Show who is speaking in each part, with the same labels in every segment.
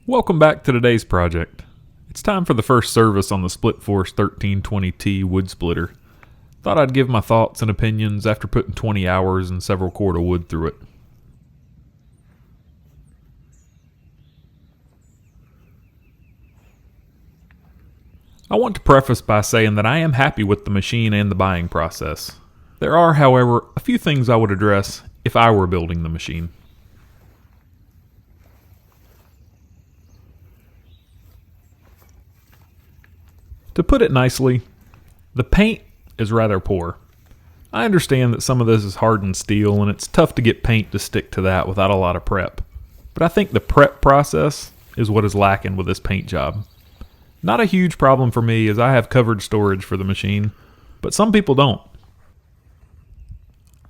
Speaker 1: Welcome back to today's project. It's time for the first service on the Split Force 1320T wood splitter. Thought I'd give my thoughts and opinions after putting 20 hours and several cord of wood through it. I want to preface by saying that I am happy with the machine and the buying process. There are, however, a few things I would address if I were building the machine. To put it nicely, the paint is rather poor. I understand that some of this is hardened steel and it's tough to get paint to stick to that without a lot of prep. But I think the prep process is what is lacking with this paint job. Not a huge problem for me as I have covered storage for the machine, but some people don't.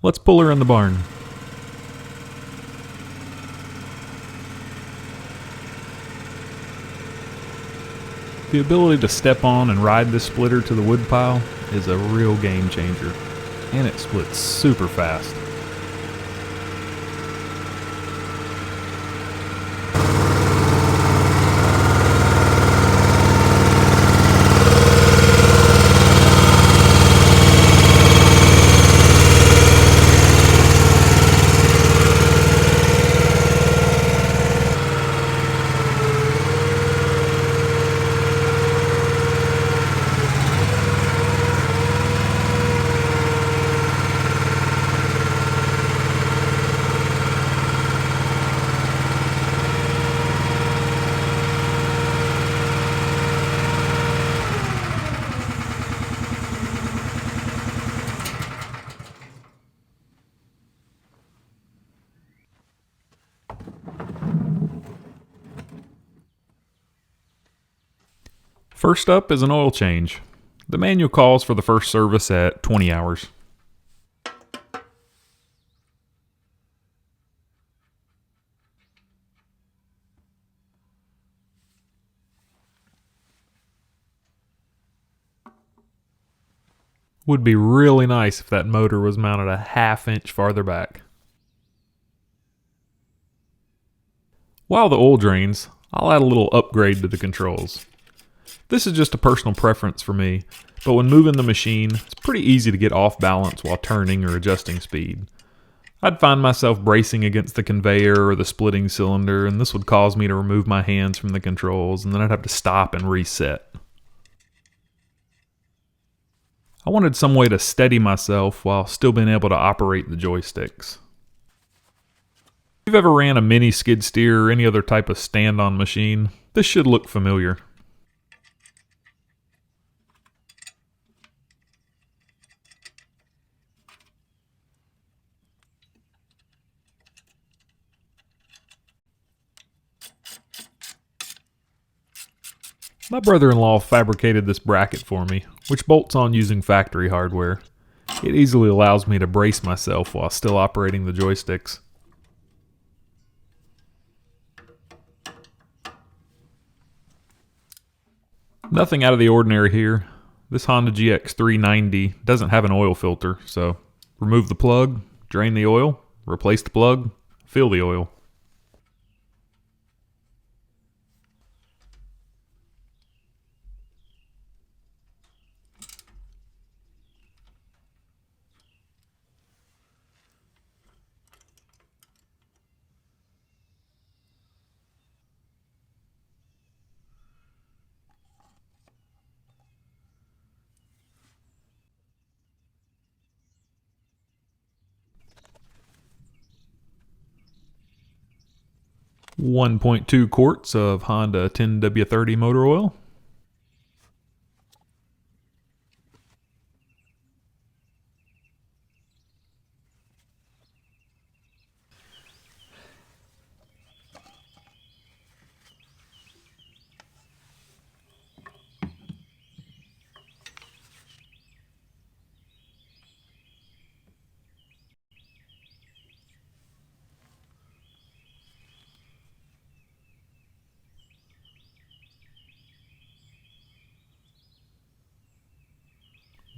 Speaker 1: Let's pull her in the barn. The ability to step on and ride this splitter to the wood pile is a real game changer, and it splits super fast. First up is an oil change. The manual calls for the first service at 20 hours. Would be really nice if that motor was mounted a half-inch farther back. While the oil drains, I'll add a little upgrade to the controls. This is just a personal preference for me, but when moving the machine, it's pretty easy to get off balance while turning or adjusting speed. I'd find myself bracing against the conveyor or the splitting cylinder, and this would cause me to remove my hands from the controls, and then I'd have to stop and reset. I wanted some way to steady myself while still being able to operate the joysticks. If you've ever ran a mini skid steer or any other type of stand-on machine, this should look familiar. My brother-in-law fabricated this bracket for me, which bolts on using factory hardware. It easily allows me to brace myself while still operating the joysticks. Nothing out of the ordinary here. This Honda GX390 doesn't have an oil filter, so remove the plug, drain the oil, replace the plug, fill the oil. .2 quarts of Honda 10W30 motor oil.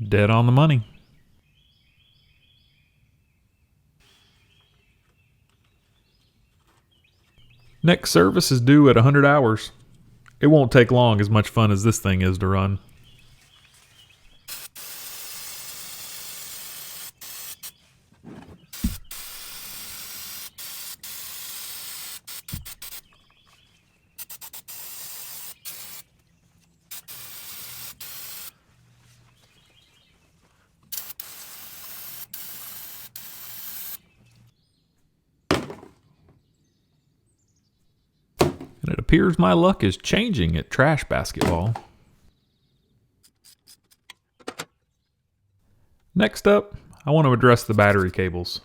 Speaker 1: Dead on the money. Next service is due at 100 hours. It won't take long, as much fun as this thing is to run. And it appears my luck is changing at trash basketball. Next up, I want to address the battery cables.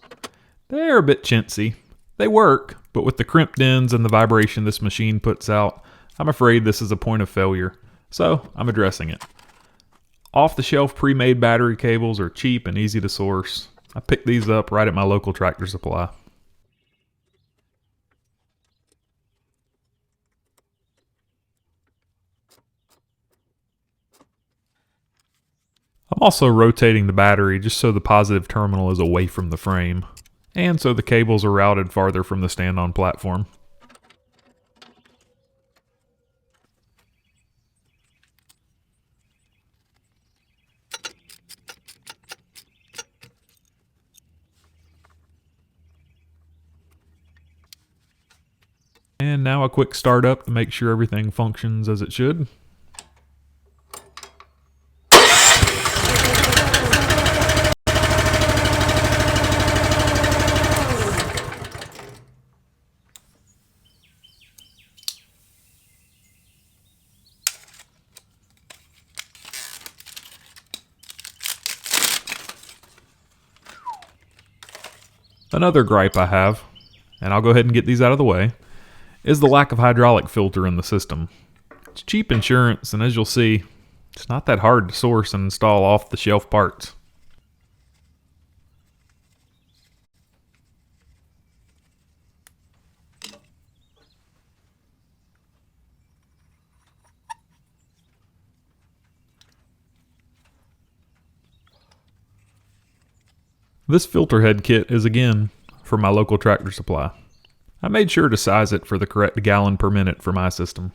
Speaker 1: They're a bit chintzy. They work, but with the crimped ends and the vibration this machine puts out, I'm afraid this is a point of failure, so I'm addressing it. Off-the-shelf pre-made battery cables are cheap and easy to source. I picked these up right at my local Tractor Supply. I'm also rotating the battery just so the positive terminal is away from the frame, and so the cables are routed farther from the stand-on platform. And now a quick startup to make sure everything functions as it should. Another gripe I have, and I'll go ahead and get these out of the way, is the lack of hydraulic filter in the system. It's cheap insurance, and as you'll see, it's not that hard to source and install off-the-shelf parts. This filter head kit is again from my local Tractor Supply. I made sure to size it for the correct gallon per minute for my system.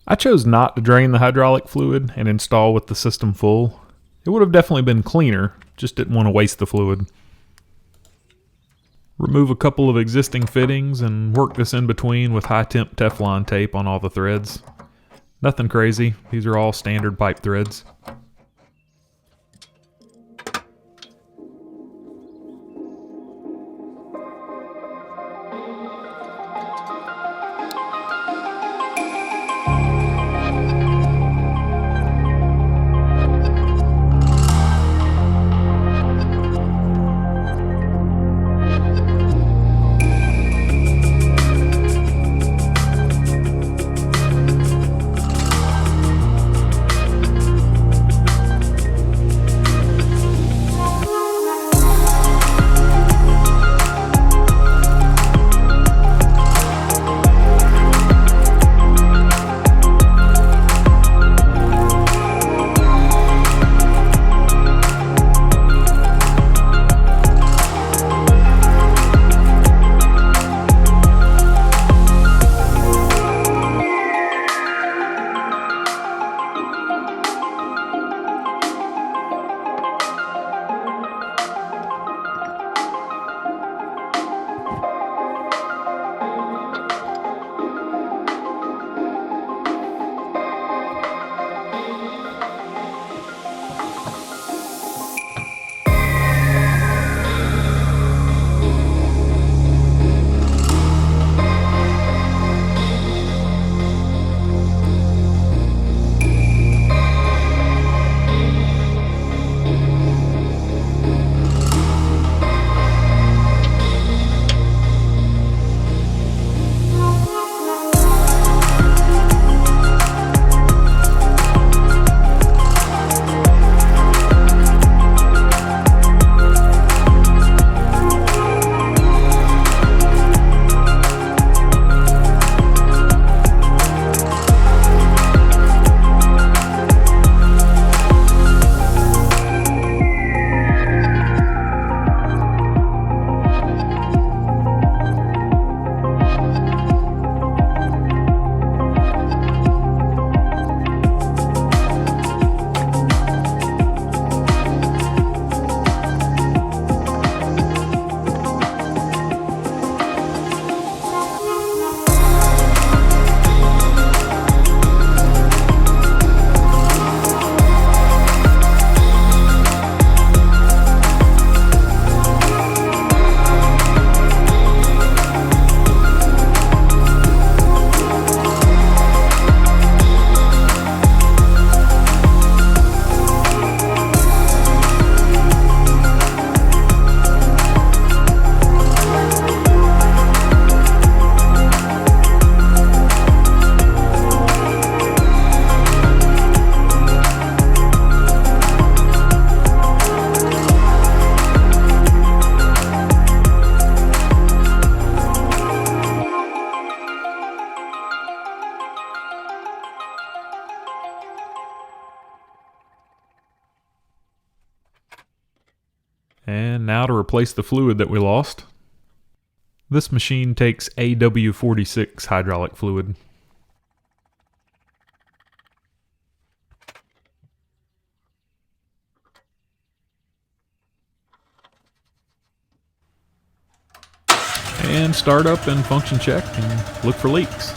Speaker 1: I chose not to drain the hydraulic fluid and install with the system full. It would have definitely been cleaner, just didn't want to waste the fluid. Remove a couple of existing fittings and work this in between with high temp Teflon tape on all the threads. Nothing crazy, these are all standard pipe threads. And now to replace the fluid that we lost. This machine takes AW46 hydraulic fluid. And start up and function check and look for leaks.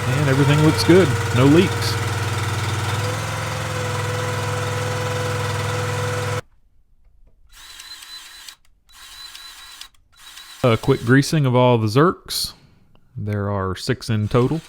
Speaker 1: And everything looks good, no leaks. A quick greasing of all the zerks. There are 6 in total.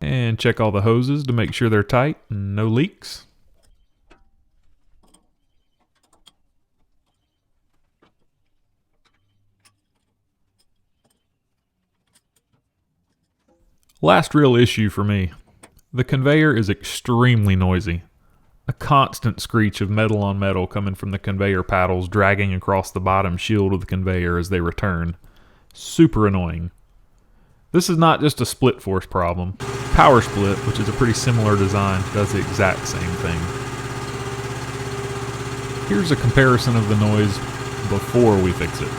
Speaker 1: And check all the hoses to make sure they're tight and no leaks. Last real issue for me. The conveyor is extremely noisy. A constant screech of metal on metal coming from the conveyor paddles dragging across the bottom shield of the conveyor as they return. Super annoying. This is not just a split force problem. Power split, which is a pretty similar design, does the exact same thing. Here's a comparison of the noise before we fix it.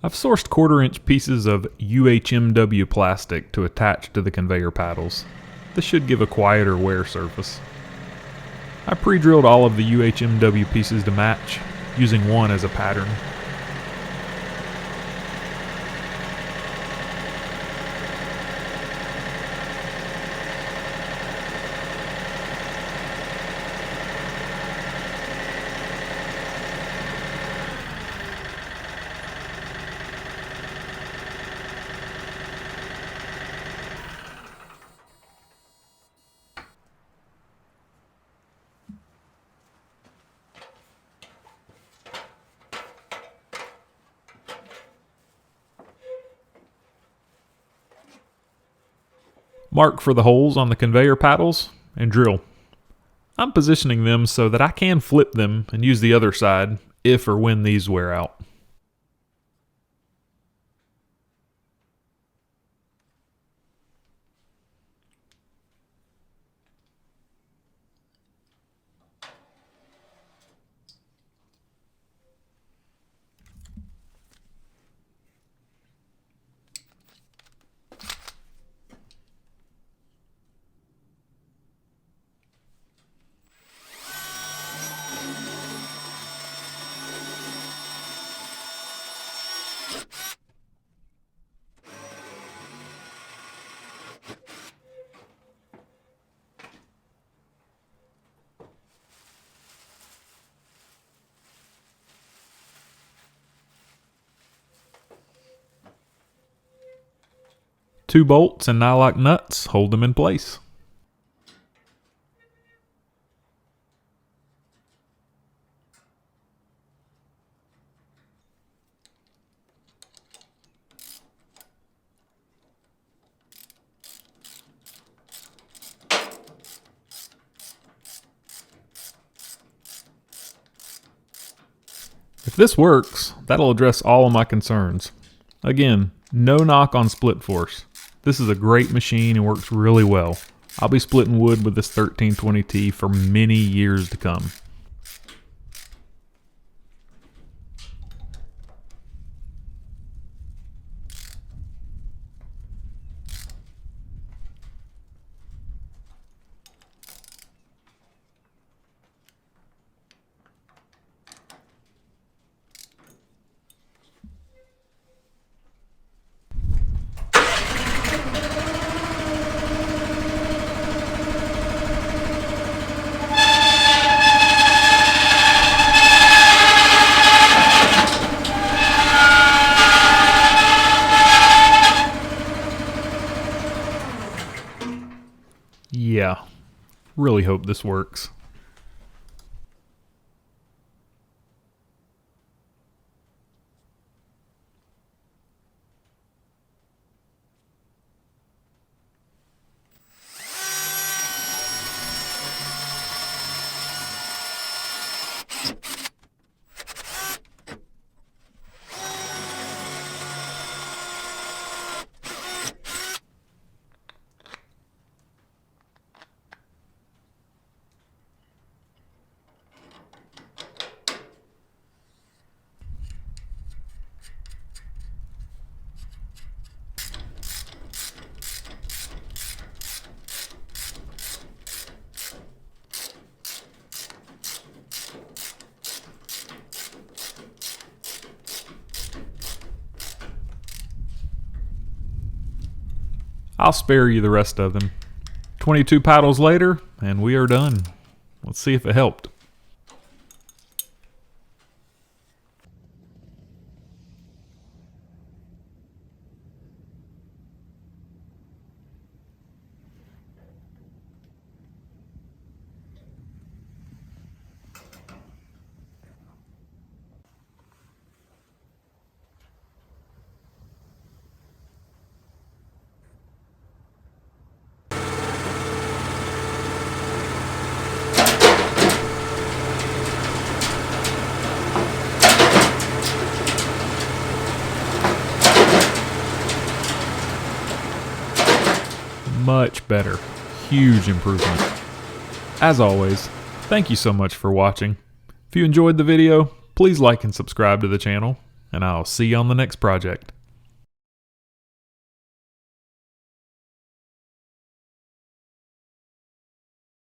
Speaker 1: I've sourced 1/4-inch pieces of UHMW plastic to attach to the conveyor paddles. This should give a quieter wear surface. I pre-drilled all of the UHMW pieces to match, using one as a pattern. Mark for the holes on the conveyor paddles and drill. I'm positioning them so that I can flip them and use the other side if or when these wear out. Two bolts and nylock nuts hold them in place. this works, that'll address all of my concerns. Again, no knock on split force. This is a great machine and works really well. I'll be splitting wood with this 1320T for many years to come. Yeah, really hope this works. I'll spare you the rest of them. 22 paddles later, and we are done. Let's see if it helped. Much better. Huge improvement. As always, thank you so much for watching. If you enjoyed the video, please like and subscribe to the channel, and I'll see you on the next project.